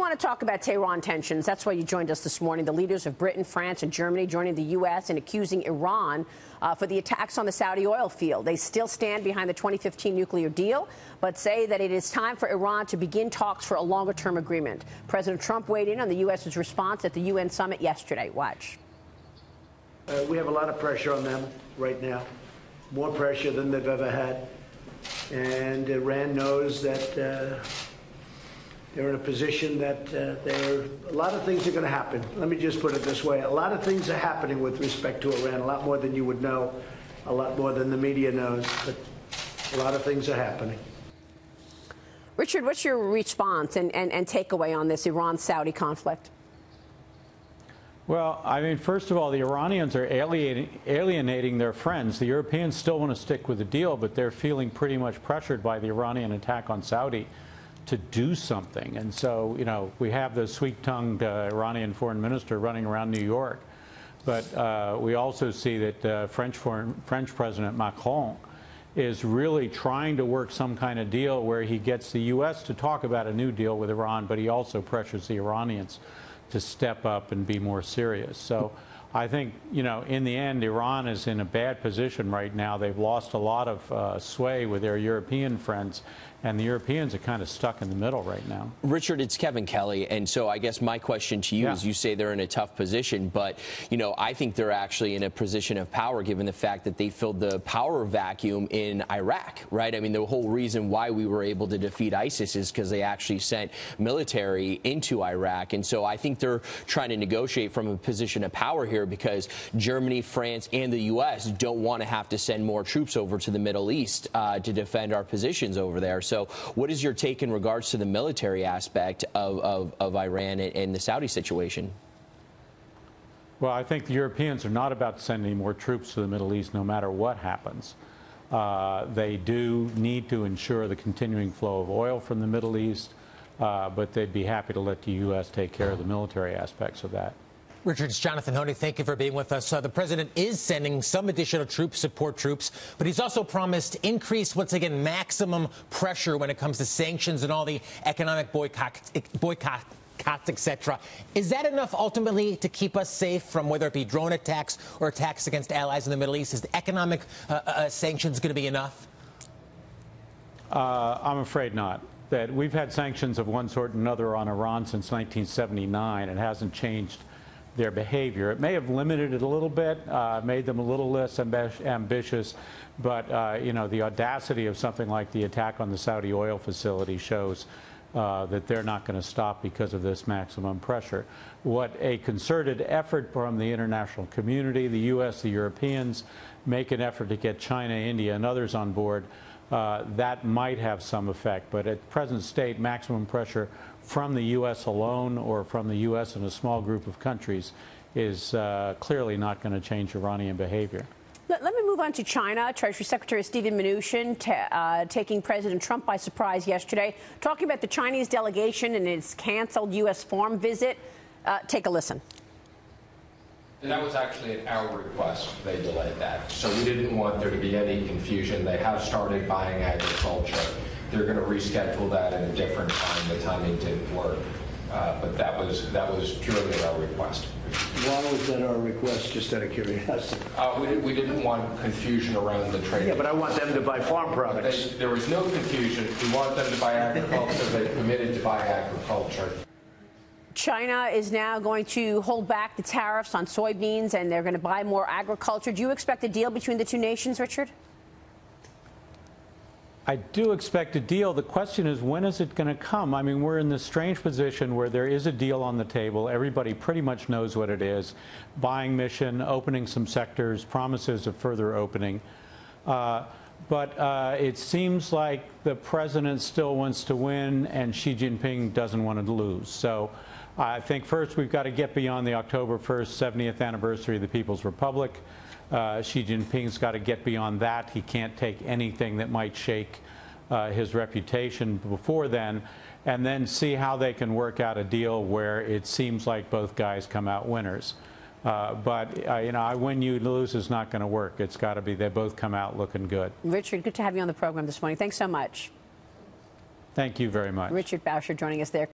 want to talk about Tehran tensions. That's why you joined us this morning. The leaders of Britain, France, and Germany joining the U.S. in accusing Iran for the attacks on the Saudi oil field. They still stand behind the 2015 nuclear deal, but say that it is time for Iran to begin talks for a longer-term agreement. President Trump weighed in on the U.S.'s response at the UN summit yesterday. Watch. We have a lot of pressure on them right now, more pressure than they've ever had. And Iran knows that they're in a position that a lot of things are going to happen. Let me just put it this way. A lot of things are happening with respect to Iran, a lot more than you would know, a lot more than the media knows, but a lot of things are happening. Richard, what's your response and takeaway on this Iran-Saudi conflict? Well, I mean, first of all, the Iranians are alienating their friends. The Europeans still want to stick with the deal, but they're feeling pretty much pressured by the Iranian attack on Saudi to do something. And so, you know, we have the sweet-tongued Iranian foreign minister running around New York. But we also see that French President Macron is really trying to work some kind of deal where he gets the U.S. to talk about a new deal with Iran, but he also pressures the Iranians to step up and be more serious. So I think, you know, in the end, Iran is in a bad position right now. They've lost a lot of sway with their European friends, and the Europeans are kind of stuck in the middle right now. Richard, it's Kevin Kelly, and so I guess my question to you is, you say they're in a tough position, but, you know, I think they're actually in a position of power given the fact that they filled the power vacuum in Iraq, right? I mean, the whole reason why we were able to defeat ISIS is because they actually sent military into Iraq, and so I think they're trying to negotiate from a position of power here because Germany, France, and the U.S. don't want to have to send more troops over to the Middle East to defend our positions over there. So what is your take in regards to the military aspect of Iran and the Saudi situation? Well, I think the Europeans are not about sending more troops to the Middle East no matter what happens. They do need to ensure the continuing flow of oil from the Middle East, but they'd be happy to let the U.S. take care of the military aspects of that. Richard, it's Jonathan Honig. Thank you for being with us. The president is sending some additional troops, support troops, but he's also promised increased, once again, maximum pressure when it comes to sanctions and all the economic boycotts, etc. Is that enough ultimately to keep us safe from whether it be drone attacks or attacks against allies in the Middle East? Is the economic sanctions going to be enough? I'm afraid not. That we've had sanctions of one sort or another on Iran since 1979. It hasn't changed their behavior. It may have limited it a little bit, made them a little less ambitious, but you know, the audacity of something like the attack on the Saudi oil facility shows that they're not going to stop because of this maximum pressure. What a concerted effort from the international community, the U.S., the Europeans, make an effort to get China, India, and others on board, that might have some effect. But at present state, maximum pressure from the U.S. alone or from the U.S. and a small group of countries is clearly not going to change Iranian behavior. Let me move on to China. Treasury Secretary Steven Mnuchin taking President Trump by surprise yesterday, talking about the Chinese delegation and its canceled U.S. farm visit. Take a listen. That was actually at our request they delayed that. So we didn't want there to be any confusion. They have started buying agriculture. They're going to reschedule that at a different time. The timing didn't work. But that was purely at our request. Why was that our request, just out of curiosity? We didn't want confusion around the trade. Yeah, but I want them to buy farm products. There was no confusion. We wanted them to buy agriculture. They committed to buy agriculture. China is now going to hold back the tariffs on soybeans, and they're going to buy more agriculture. Do you expect a deal between the two nations, Richard? I do expect a deal. The question is, when is it going to come? I mean, we're in this strange position where there is a deal on the table. Everybody pretty much knows what it is. Buying mission, opening some sectors, promises of further opening. But it seems like the president still wants to win and Xi Jinping doesn't want to lose. So I think first we've got to get beyond the October 1st, 70th anniversary of the People's Republic. Xi Jinping's got to get beyond that. He can't take anything that might shake his reputation before then, and then see how they can work out a deal where it seems like both guys come out winners. But you know, I win, you lose is not going to work. It's got to be they both come out looking good. Richard, good to have you on the program this morning. Thanks so much. Thank you very much. Richard Boucher joining us there.